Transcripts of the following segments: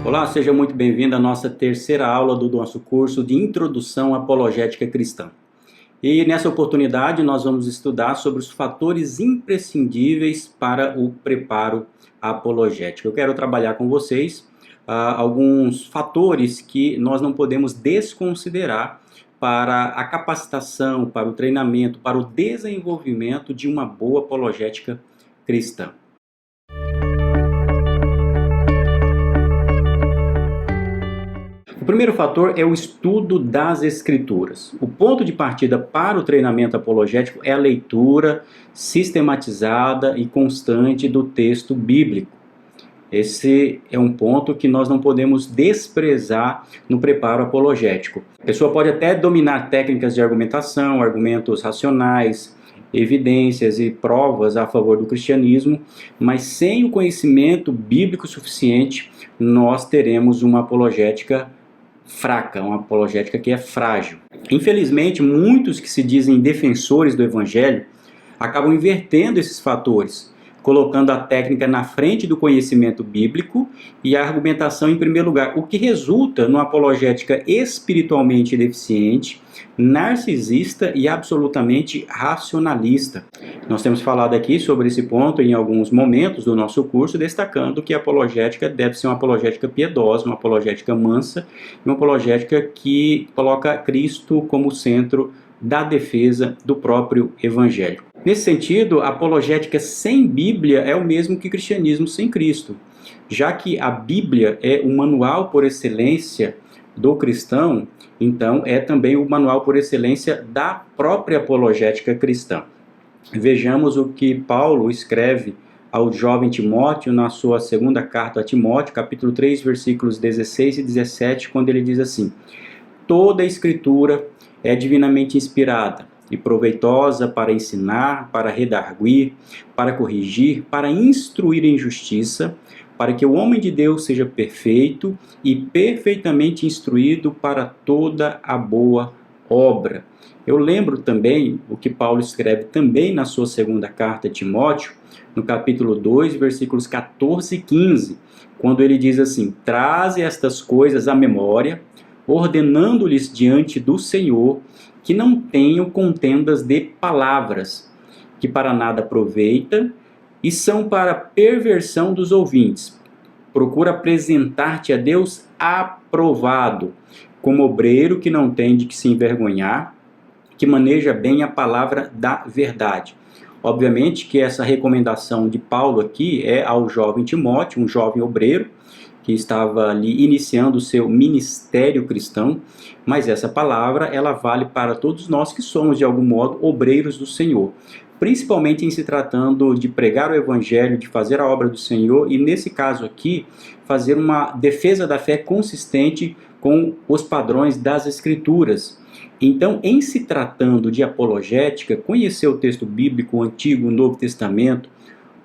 Olá, seja muito bem-vindo à nossa terceira aula do nosso curso de Introdução à Apologética Cristã. E nessa oportunidade nós vamos estudar sobre os fatores imprescindíveis para o preparo apologético. Eu quero trabalhar com vocês alguns fatores que nós não podemos desconsiderar para a capacitação, para o treinamento, para o desenvolvimento de uma boa apologética cristã. O primeiro fator é o estudo das Escrituras. O ponto de partida para o treinamento apologético é a leitura sistematizada e constante do texto bíblico. Esse é um ponto que nós não podemos desprezar no preparo apologético. A pessoa pode até dominar técnicas de argumentação, argumentos racionais, evidências e provas a favor do cristianismo, mas sem o conhecimento bíblico suficiente, nós teremos uma apologética fraca, uma apologética que é frágil. Infelizmente, muitos que se dizem defensores do Evangelho acabam invertendo esses fatores, colocando a técnica na frente do conhecimento bíblico e a argumentação em primeiro lugar, o que resulta numa apologética espiritualmente deficiente, narcisista e absolutamente racionalista. Nós temos falado aqui sobre esse ponto em alguns momentos do nosso curso, destacando que a apologética deve ser uma apologética piedosa, uma apologética mansa, uma apologética que coloca Cristo como centro da defesa do próprio Evangelho. Nesse sentido, a apologética sem Bíblia é o mesmo que cristianismo sem Cristo, já que a Bíblia é o manual por excelência do cristão, então é também o manual por excelência da própria apologética cristã. Vejamos o que Paulo escreve ao jovem Timóteo na sua segunda carta a Timóteo, capítulo 3, versículos 16 e 17, quando ele diz assim: toda a Escritura é divinamente inspirada e proveitosa para ensinar, para redarguir, para corrigir, para instruir em justiça, para que o homem de Deus seja perfeito e perfeitamente instruído para toda a boa obra. Eu lembro também o que Paulo escreve também na sua segunda carta a Timóteo, no capítulo 2, versículos 14 e 15, quando ele diz assim: traze estas coisas à memória, ordenando-lhes diante do Senhor que não tenham contendas de palavras, que para nada aproveita e são para perversão dos ouvintes. Procura apresentar-te a Deus aprovado, como obreiro que não tem de que se envergonhar, que maneja bem a palavra da verdade. Obviamente que essa recomendação de Paulo aqui é ao jovem Timóteo, um jovem obreiro, que estava ali iniciando o seu ministério cristão, mas essa palavra ela vale para todos nós que somos de algum modo obreiros do Senhor, principalmente em se tratando de pregar o Evangelho, de fazer a obra do Senhor e nesse caso aqui fazer uma defesa da fé consistente com os padrões das Escrituras. Então, em se tratando de apologética, conhecer o texto bíblico, o Antigo e o Novo Testamento,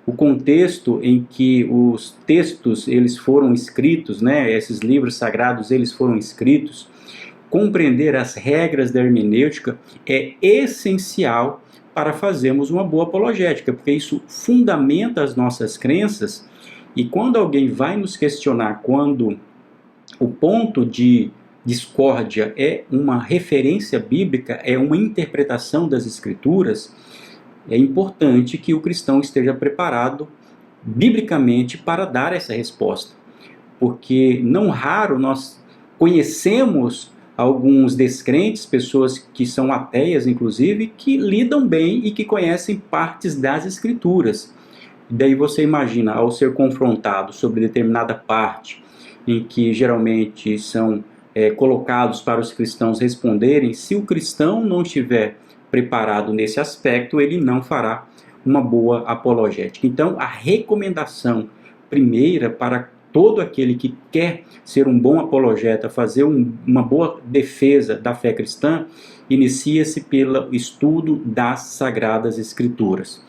o contexto em que os textos eles foram escritos, esses livros sagrados eles foram escritos, compreender as regras da hermenêutica é essencial para fazermos uma boa apologética, porque isso fundamenta as nossas crenças e quando alguém vai nos questionar, quando o ponto de discórdia é uma referência bíblica, é uma interpretação das Escrituras, é importante que o cristão esteja preparado biblicamente para dar essa resposta, porque não raro nós conhecemos alguns descrentes, pessoas que são ateias inclusive, que lidam bem e que conhecem partes das Escrituras. Daí você imagina, ao ser confrontado sobre determinada parte, em que geralmente são colocados para os cristãos responderem, se o cristão não estiver preparado nesse aspecto, ele não fará uma boa apologética. Então, a recomendação primeira para todo aquele que quer ser um bom apologeta, fazer uma boa defesa da fé cristã, inicia-se pelo estudo das Sagradas Escrituras.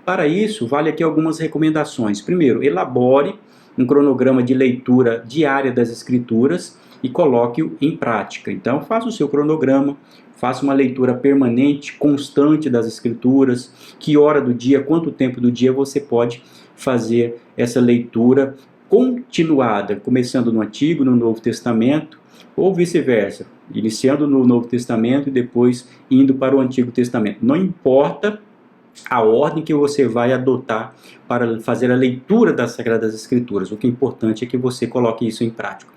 Para isso, vale aqui algumas recomendações. Primeiro, elabore um cronograma de leitura diária das Escrituras e coloque-o em prática. Então, faça o seu cronograma, faça uma leitura permanente, constante das Escrituras, que hora do dia, quanto tempo do dia você pode fazer essa leitura continuada, começando no Antigo, no Novo Testamento, ou vice-versa, iniciando no Novo Testamento e depois indo para o Antigo Testamento. Não importa a ordem que você vai adotar para fazer a leitura das Sagradas Escrituras. O que é importante é que você coloque isso em prática.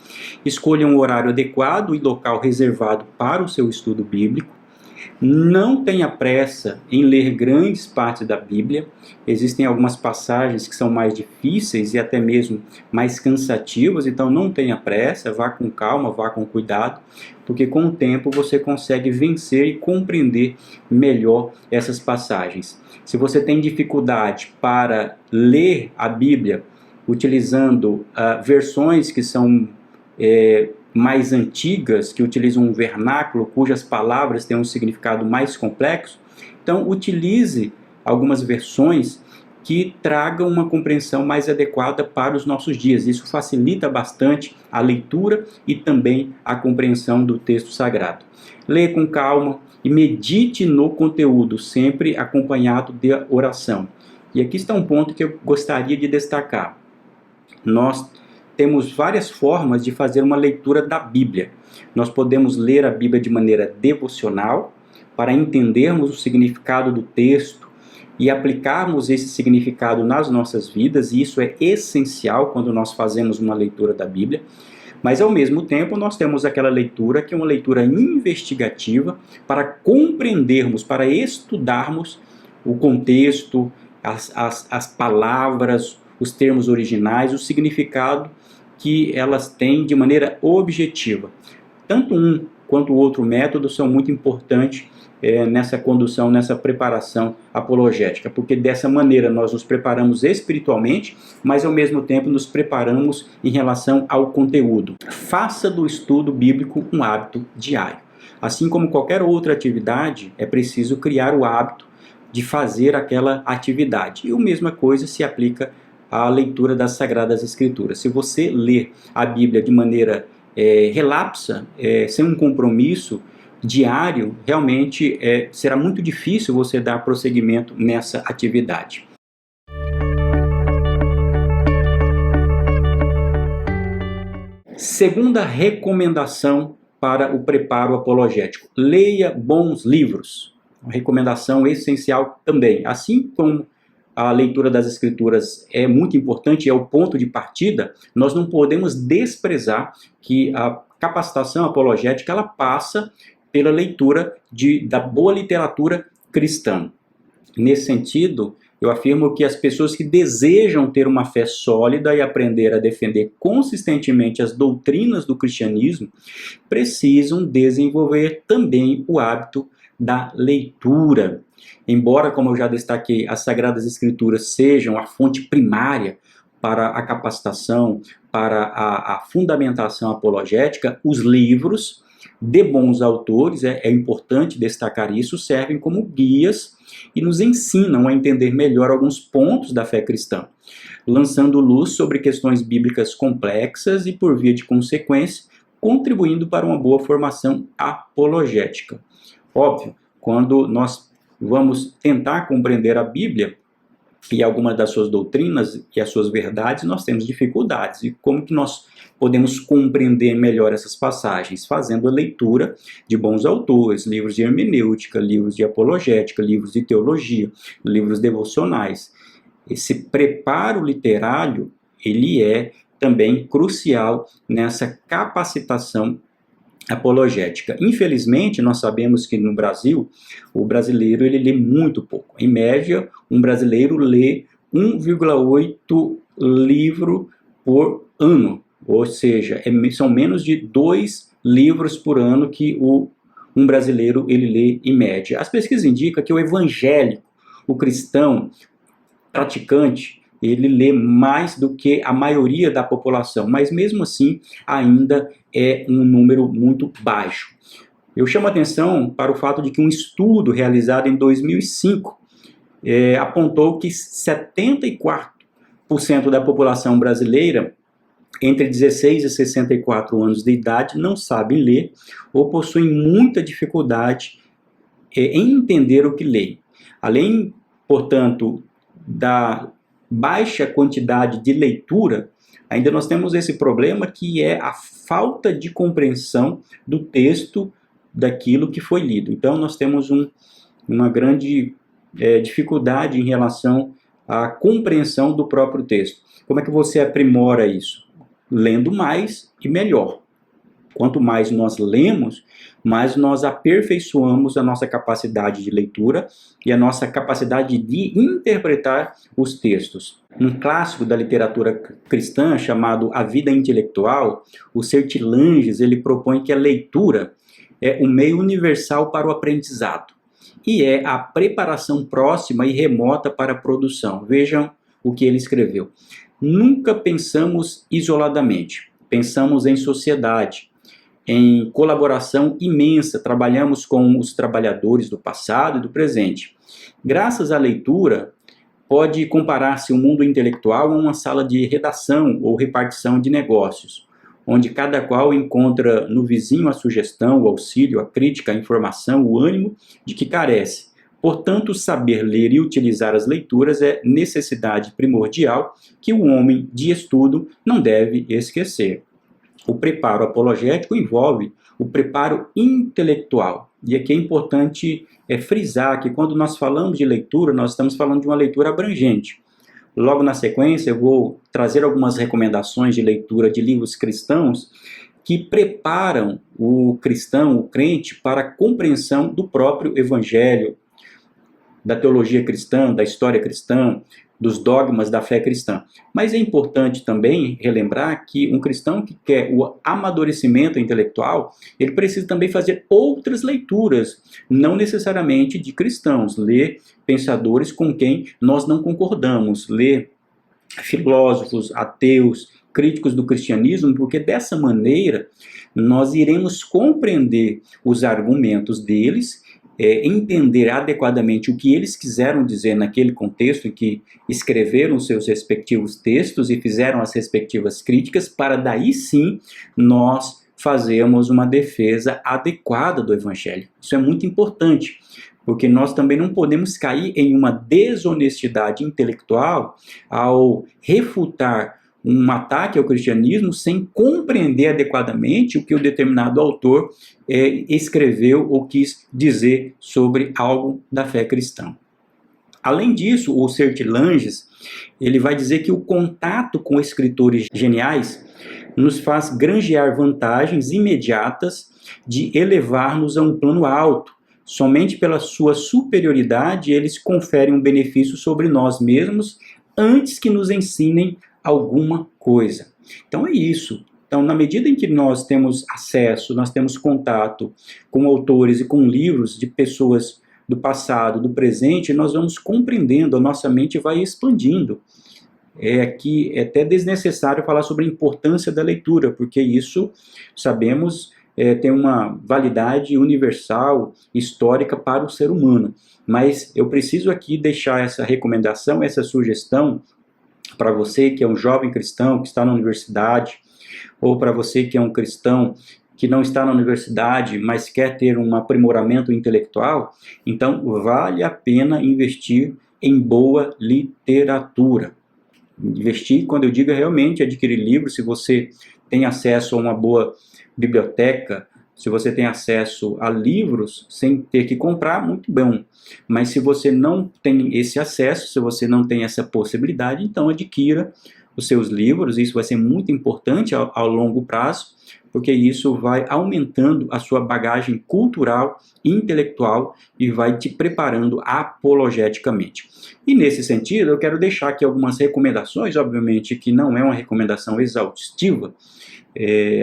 Escolha um horário adequado e local reservado para o seu estudo bíblico. Não tenha pressa em ler grandes partes da Bíblia. Existem algumas passagens que são mais difíceis e até mesmo mais cansativas, então não tenha pressa, vá com calma, vá com cuidado, porque com o tempo você consegue vencer e compreender melhor essas passagens. Se você tem dificuldade para ler a Bíblia utilizando versões que são mais antigas, que utilizam um vernáculo cujas palavras têm um significado mais complexo, então utilize algumas versões que tragam uma compreensão mais adequada para os nossos dias. Isso facilita bastante a leitura e também a compreensão do texto sagrado. Leia com calma e medite no conteúdo, sempre acompanhado de oração. E aqui está um ponto que eu gostaria de destacar. Nós temos várias formas de fazer uma leitura da Bíblia. Nós podemos ler a Bíblia de maneira devocional, para entendermos o significado do texto e aplicarmos esse significado nas nossas vidas, e isso é essencial quando nós fazemos uma leitura da Bíblia. Mas, ao mesmo tempo, nós temos aquela leitura que é uma leitura investigativa para compreendermos, para estudarmos o contexto, as palavras, os termos originais, o significado que elas têm de maneira objetiva. Tanto um quanto o outro método são muito importantes nessa condução, nessa preparação apologética, porque dessa maneira nós nos preparamos espiritualmente, mas ao mesmo tempo nos preparamos em relação ao conteúdo. Faça do estudo bíblico um hábito diário. Assim como qualquer outra atividade, é preciso criar o hábito de fazer aquela atividade. E a mesma coisa se aplica à leitura das Sagradas Escrituras. Se você ler a Bíblia de maneira relapsa, sem um compromisso diário, realmente será muito difícil você dar prosseguimento nessa atividade. Segunda recomendação para o preparo apologético: leia bons livros. Uma recomendação essencial também. Assim como a leitura das Escrituras é muito importante, é o ponto de partida, nós não podemos desprezar que a capacitação apologética ela passa pela leitura da boa literatura cristã. Nesse sentido, eu afirmo que as pessoas que desejam ter uma fé sólida e aprender a defender consistentemente as doutrinas do cristianismo precisam desenvolver também o hábito da leitura. Embora, como eu já destaquei, as Sagradas Escrituras sejam a fonte primária para a capacitação, para a fundamentação apologética, os livros de bons autores, é importante destacar isso, servem como guias e nos ensinam a entender melhor alguns pontos da fé cristã, lançando luz sobre questões bíblicas complexas e, por via de consequência, contribuindo para uma boa formação apologética. Óbvio, quando nós vamos tentar compreender a Bíblia e algumas das suas doutrinas e as suas verdades, nós temos dificuldades. E como que nós podemos compreender melhor essas passagens? Fazendo a leitura de bons autores, livros de hermenêutica, livros de apologética, livros de teologia, livros devocionais. Esse preparo literário, ele é também crucial nessa capacitação apologética. Infelizmente, nós sabemos que no Brasil, o brasileiro ele lê muito pouco. Em média, um brasileiro lê 1,8 livro por ano, ou seja, são menos de 2 livros por ano que um brasileiro ele lê em média. As pesquisas indicam que o evangélico, o cristão praticante, ele lê mais do que a maioria da população, mas mesmo assim ainda é um número muito baixo. Eu chamo a atenção para o fato de que um estudo realizado em 2005 apontou que 74% da população brasileira entre 16 e 64 anos de idade não sabe ler ou possuem muita dificuldade em entender o que lê. Além, portanto, da baixa quantidade de leitura, ainda nós temos esse problema que é a falta de compreensão do texto daquilo que foi lido. Então nós temos uma grande dificuldade em relação à compreensão do próprio texto. Como é que você aprimora isso? Lendo mais e melhor. Quanto mais nós lemos, mais nós aperfeiçoamos a nossa capacidade de leitura e a nossa capacidade de interpretar os textos. Um clássico da literatura cristã chamado A Vida Intelectual, o Sertilanges, ele propõe que a leitura é um meio universal para o aprendizado e é a preparação próxima e remota para a produção. Vejam o que ele escreveu. Nunca pensamos isoladamente, pensamos em sociedade, em colaboração imensa, trabalhamos com os trabalhadores do passado e do presente. Graças à leitura, pode comparar-se o mundo intelectual a uma sala de redação ou repartição de negócios, onde cada qual encontra no vizinho a sugestão, o auxílio, a crítica, a informação, o ânimo de que carece. Portanto, saber ler e utilizar as leituras é necessidade primordial que o homem de estudo não deve esquecer. O preparo apologético envolve o preparo intelectual. E aqui é importante frisar que quando nós falamos de leitura, nós estamos falando de uma leitura abrangente. Logo na sequência, eu vou trazer algumas recomendações de leitura de livros cristãos que preparam o cristão, o crente, para a compreensão do próprio evangelho, da teologia cristã, da história cristã, dos dogmas da fé cristã. Mas é importante também relembrar que um cristão que quer o amadurecimento intelectual, ele precisa também fazer outras leituras, não necessariamente de cristãos, ler pensadores com quem nós não concordamos, ler filósofos, ateus, críticos do cristianismo, porque dessa maneira nós iremos compreender os argumentos deles, entender adequadamente o que eles quiseram dizer naquele contexto em que escreveram os seus respectivos textos e fizeram as respectivas críticas, para daí sim nós fazermos uma defesa adequada do Evangelho. Isso é muito importante, porque nós também não podemos cair em uma desonestidade intelectual ao refutar um ataque ao cristianismo sem compreender adequadamente o que o determinado autor escreveu ou quis dizer sobre algo da fé cristã. Além disso, o Sertilanges, ele vai dizer que o contato com escritores geniais nos faz granjear vantagens imediatas de elevar-nos a um plano alto. Somente pela sua superioridade eles conferem um benefício sobre nós mesmos antes que nos ensinem alguma coisa. Então é isso. Então, na medida em que nós temos acesso, nós temos contato com autores e com livros de pessoas do passado, do presente, nós vamos compreendendo, a nossa mente vai expandindo. Que é até desnecessário falar sobre a importância da leitura, porque isso, sabemos, tem uma validade universal, histórica para o ser humano. Mas eu preciso aqui deixar essa recomendação, essa sugestão, para você que é um jovem cristão que está na universidade, ou para você que é um cristão que não está na universidade, mas quer ter um aprimoramento intelectual, então vale a pena investir em boa literatura. Investir, quando eu digo, é realmente adquirir livros. Se você tem acesso a uma boa biblioteca, se você tem acesso a livros sem ter que comprar, muito bom. Mas se você não tem esse acesso, se você não tem essa possibilidade, então adquira os seus livros. Isso vai ser muito importante ao longo prazo, porque isso vai aumentando a sua bagagem cultural e intelectual e vai te preparando apologeticamente. E nesse sentido, eu quero deixar aqui algumas recomendações, obviamente que não é uma recomendação exaustiva,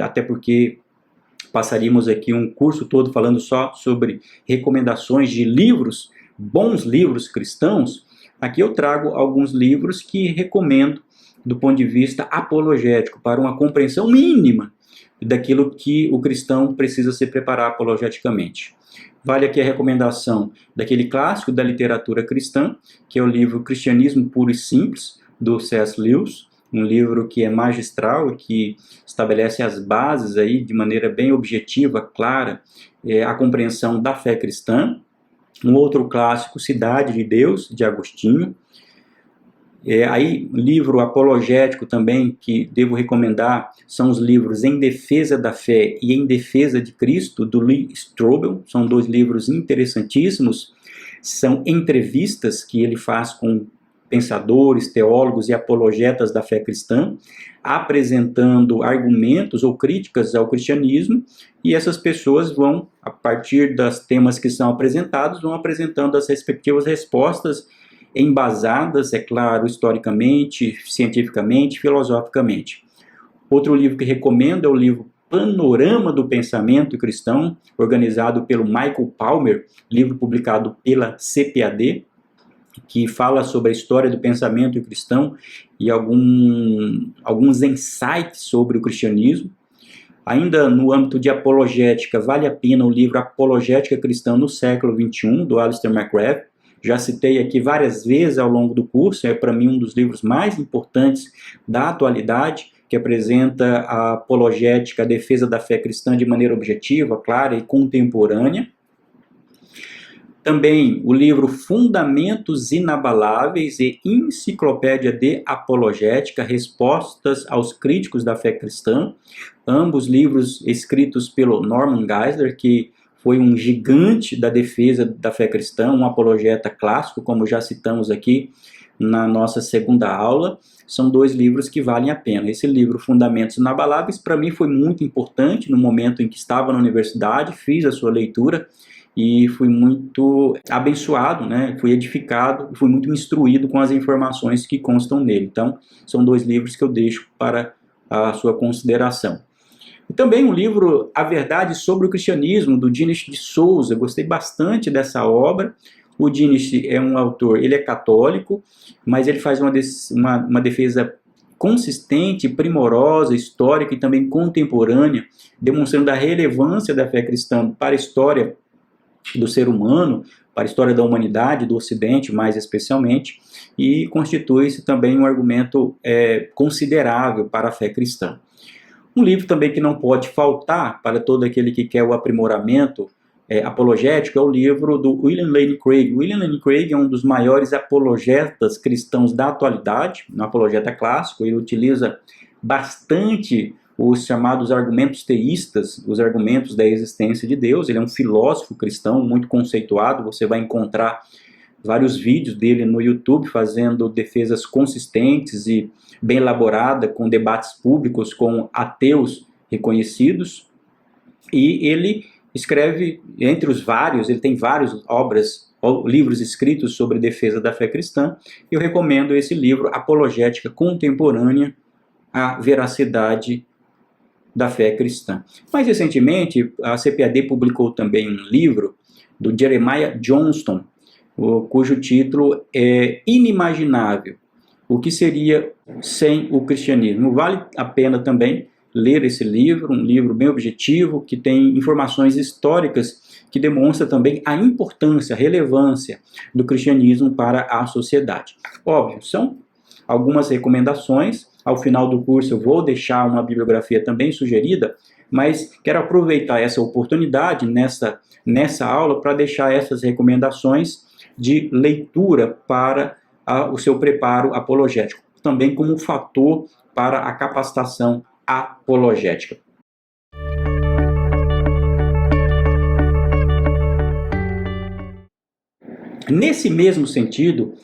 até porque passaríamos aqui um curso todo falando só sobre recomendações de livros, bons livros cristãos. Aqui eu trago alguns livros que recomendo do ponto de vista apologético, para uma compreensão mínima daquilo que o cristão precisa se preparar apologeticamente. Vale aqui a recomendação daquele clássico da literatura cristã, que é o livro Cristianismo Puro e Simples, do C.S. Lewis, um livro que é magistral e que estabelece as bases aí de maneira bem objetiva, clara, a compreensão da fé cristã. Um outro clássico, Cidade de Deus, de Agostinho. Aí, livro apologético também, que devo recomendar, são os livros Em Defesa da Fé e Em Defesa de Cristo, do Lee Strobel. São 2 livros interessantíssimos. São entrevistas que ele faz com pensadores, teólogos e apologetas da fé cristã, apresentando argumentos ou críticas ao cristianismo, e essas pessoas vão, a partir dos temas que são apresentados, vão apresentando as respectivas respostas, embasadas, é claro, historicamente, cientificamente, filosoficamente. Outro livro que recomendo é o livro Panorama do Pensamento Cristão, organizado pelo Michael Palmer, livro publicado pela CPAD, que fala sobre a história do pensamento cristão e alguns insights sobre o cristianismo. Ainda no âmbito de apologética, vale a pena o livro Apologética Cristã no Século XXI, do Alistair McGrath. Já citei aqui várias vezes ao longo do curso, é para mim um dos livros mais importantes da atualidade, que apresenta a apologética, a defesa da fé cristã de maneira objetiva, clara e contemporânea. Também o livro Fundamentos Inabaláveis e Enciclopédia de Apologética, Respostas aos Críticos da Fé Cristã, ambos livros escritos pelo Norman Geisler, que foi um gigante da defesa da fé cristã, um apologeta clássico, como já citamos aqui na nossa segunda aula. São 2 livros que valem a pena. Esse livro, Fundamentos Inabaláveis, para mim foi muito importante no momento em que estava na universidade, fiz a sua leitura e fui muito abençoado, né? Fui edificado, fui muito instruído com as informações que constam nele. Então, são 2 livros que eu deixo para a sua consideração. E também o livro A Verdade sobre o Cristianismo, do Dinis de Souza. Eu gostei bastante dessa obra. O Dinis é um autor, ele é católico, mas ele faz uma defesa consistente, primorosa, histórica e também contemporânea, demonstrando a relevância da fé cristã para a história do ser humano, para a história da humanidade, do Ocidente mais especialmente, e constitui-se também um argumento considerável para a fé cristã. Um livro também que não pode faltar para todo aquele que quer o aprimoramento apologético é o livro do William Lane Craig. William Lane Craig é um dos maiores apologetas cristãos da atualidade, um apologeta clássico. Ele utiliza bastante os chamados argumentos teístas, os argumentos da existência de Deus. Ele é um filósofo cristão muito conceituado. Você vai encontrar vários vídeos dele no YouTube fazendo defesas consistentes e bem elaboradas, com debates públicos com ateus reconhecidos. E ele escreve, entre os vários, ele tem várias livros escritos sobre defesa da fé cristã. Eu recomendo esse livro, Apologética Contemporânea, a Veracidade da Fé Cristã. Mais recentemente, a CPAD publicou também um livro do Jeremiah Johnston, cujo título é Inimaginável: o que seria sem o cristianismo. Vale a pena também ler esse livro, um livro bem objetivo, que tem informações históricas que demonstra também a importância, a relevância do cristianismo para a sociedade. Óbvio, são algumas recomendações. Ao final do curso eu vou deixar uma bibliografia também sugerida, mas quero aproveitar essa oportunidade nessa aula para deixar essas recomendações de leitura para o seu preparo apologético, também como fator para a capacitação apologética. Nesse mesmo sentido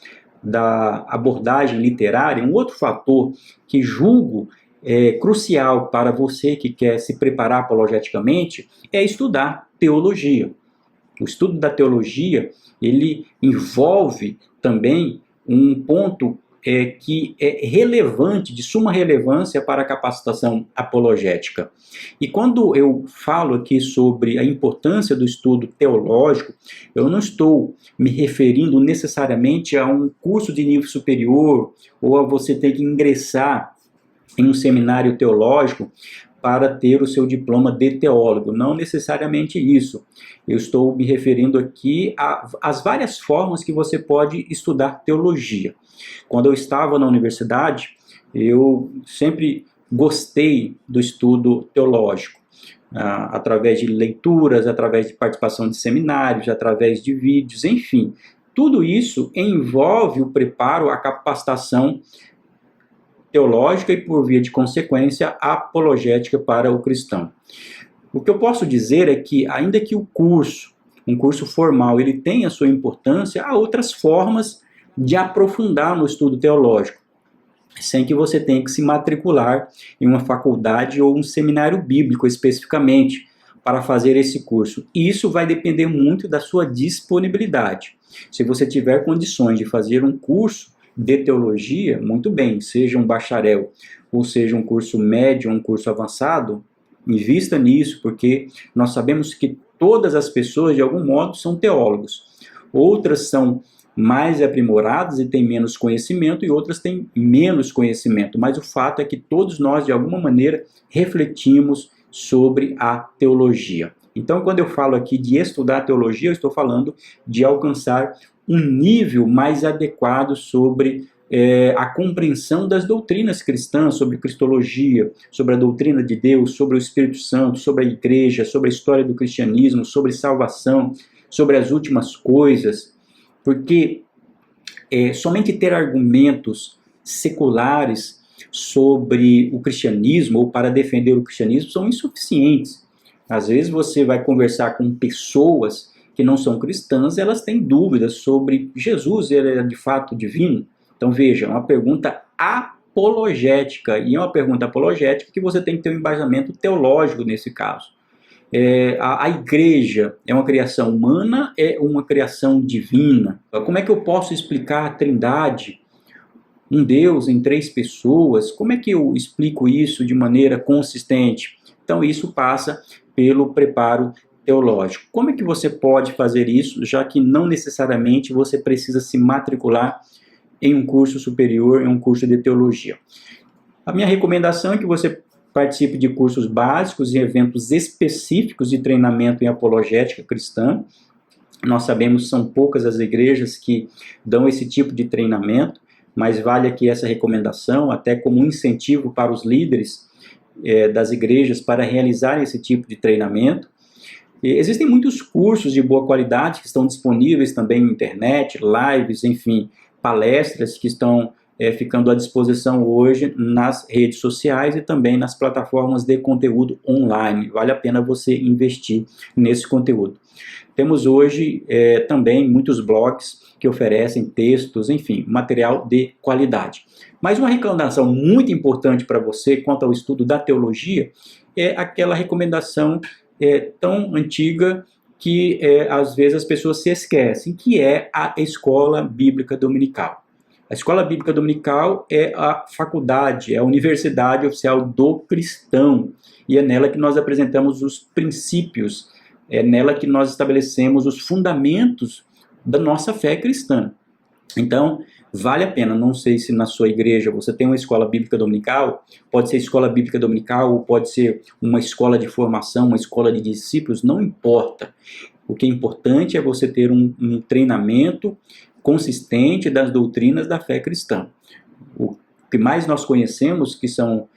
da abordagem literária, um outro fator que julgo crucial para você que quer se preparar apologeticamente é estudar teologia. O estudo da teologia, ele envolve também um ponto que é relevante, de suma relevância para a capacitação apologética. E quando eu falo aqui sobre a importância do estudo teológico, eu não estou me referindo necessariamente a um curso de nível superior ou a você ter que ingressar em um seminário teológico para ter o seu diploma de teólogo. Não necessariamente isso. Eu estou me referindo aqui às várias formas que você pode estudar teologia. Quando eu estava na universidade, eu sempre gostei do estudo teológico, através de leituras, através de participação de seminários, através de vídeos, enfim. tudo isso envolve o preparo, a capacitação teológica e, por via de consequência, apologética para o cristão. O que eu posso dizer é que, ainda que o curso, um curso formal, ele tenha sua importância, há outras formas de aprofundar no estudo teológico, sem que você tenha que se matricular em uma faculdade ou um seminário bíblico especificamente para fazer esse curso. E isso vai depender muito da sua disponibilidade. Se você tiver condições de fazer um curso de teologia, muito bem, seja um bacharel ou seja um curso médio, um curso avançado, invista nisso, porque nós sabemos que todas as pessoas, de algum modo, são teólogos. Outras são mais aprimoradas e têm menos conhecimento, e outras têm menos conhecimento. Mas o fato é que todos nós, de alguma maneira, refletimos sobre a teologia. Então, quando eu falo aqui de estudar teologia, eu estou falando de alcançar um nível mais adequado sobre a compreensão das doutrinas cristãs, sobre cristologia, sobre a doutrina de Deus, sobre o Espírito Santo, sobre a igreja, sobre a história do cristianismo, sobre salvação, sobre as últimas coisas, porque somente ter argumentos seculares sobre o cristianismo ou para defender o cristianismo são insuficientes. Às vezes você vai conversar com pessoas que não são cristãs, elas têm dúvidas sobre Jesus, ele é de fato divino. Então veja, é uma pergunta apologética, e é uma pergunta apologética que você tem que ter um embasamento teológico nesse caso. A igreja é uma criação humana, é uma criação divina? Como é que eu posso explicar a Trindade, um Deus em 3 pessoas? Como é que eu explico isso de maneira consistente? Então isso passa pelo preparo teológico. Como é que você pode fazer isso, já que não necessariamente você precisa se matricular em um curso superior, em um curso de teologia? A minha recomendação é que você participe de cursos básicos e eventos específicos de treinamento em apologética cristã. Nós sabemos que são poucas as igrejas que dão esse tipo de treinamento, mas vale aqui essa recomendação, até como um incentivo para os líderes das igrejas para realizarem esse tipo de treinamento. Existem muitos cursos de boa qualidade que estão disponíveis também na internet, lives, enfim, palestras que estão ficando à disposição hoje nas redes sociais e também nas plataformas de conteúdo online. Vale a pena você investir nesse conteúdo. Temos hoje também muitos blogs que oferecem textos, enfim, material de qualidade. Mas uma recomendação muito importante para você quanto ao estudo da teologia é aquela recomendação tão antiga que às vezes as pessoas se esquecem, que é a escola bíblica dominical. A escola bíblica dominical é a faculdade, é a universidade oficial do cristão, e é nela que nós apresentamos os princípios, é nela que nós estabelecemos os fundamentos da nossa fé cristã. Então, vale a pena. Não sei se na sua igreja você tem uma escola bíblica dominical, pode ser escola bíblica dominical, ou pode ser uma escola de formação, uma escola de discípulos, não importa. O que é importante é você ter um treinamento consistente das doutrinas da fé cristã. O que mais nós conhecemos, que são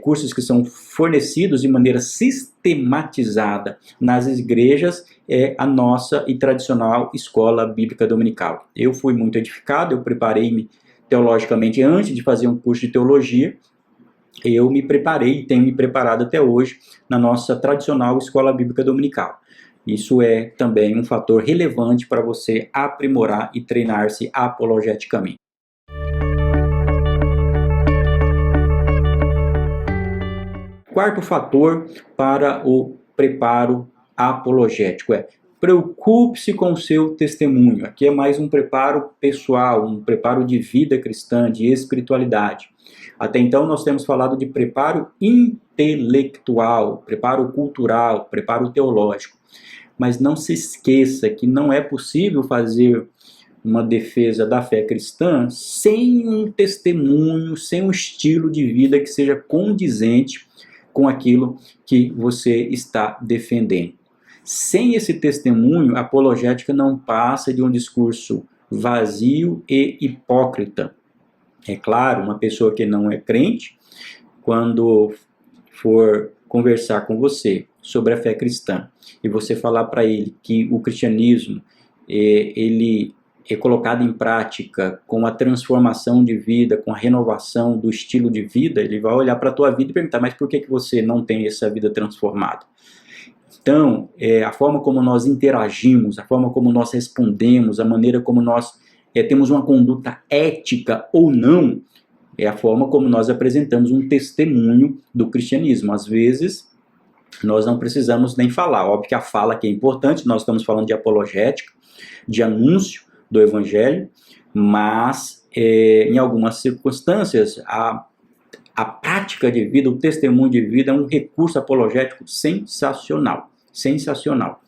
cursos que são fornecidos de maneira sistematizada nas igrejas, é a nossa e tradicional escola bíblica dominical. Eu fui muito edificado, eu preparei-me teologicamente antes de fazer um curso de teologia. Eu me preparei e tenho me preparado até hoje na nossa tradicional escola bíblica dominical. Isso é também um fator relevante para você aprimorar e treinar-se apologeticamente. Quarto fator para o preparo apologético é: preocupe-se com o seu testemunho. Aqui é mais um preparo pessoal, um preparo de vida cristã, de espiritualidade. Até então nós temos falado de preparo intelectual, preparo cultural, preparo teológico. Mas não se esqueça que não é possível fazer uma defesa da fé cristã sem um testemunho, sem um estilo de vida que seja condizente com aquilo que você está defendendo. Sem esse testemunho, a apologética não passa de um discurso vazio e hipócrita. É claro, uma pessoa que não é crente, quando for conversar com você sobre a fé cristã e você falar para ele que o cristianismo ele colocada em prática com a transformação de vida, com a renovação do estilo de vida, ele vai olhar para a tua vida e perguntar, mas por que você não tem essa vida transformada? Então, a forma como nós interagimos, a forma como nós respondemos, a maneira como nós temos uma conduta ética ou não, é a forma como nós apresentamos um testemunho do cristianismo. Às vezes, nós não precisamos nem falar. Óbvio que a fala aqui é importante, nós estamos falando de apologética, de anúncio do evangelho, mas em algumas circunstâncias a prática de vida, o testemunho de vida é um recurso apologético sensacional, sensacional.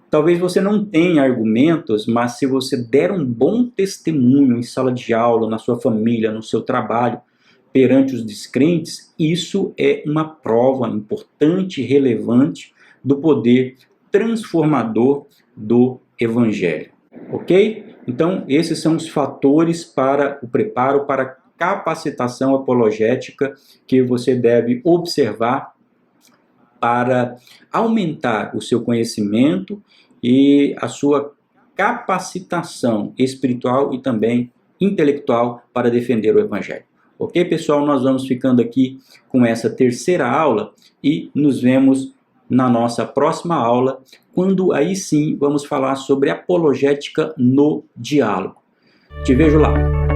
Talvez você não tenha argumentos, mas se você der um bom testemunho em sala de aula, na sua família, no seu trabalho, perante os descrentes, isso é uma prova importante e relevante do poder transformador do evangelho. Ok? Então, esses são os fatores para o preparo, para a capacitação apologética que você deve observar para aumentar o seu conhecimento e a sua capacitação espiritual e também intelectual para defender o evangelho. Ok, pessoal? Nós vamos ficando aqui com essa terceira aula e nos vemos na nossa próxima aula, quando aí sim vamos falar sobre apologética no diálogo. Te vejo lá!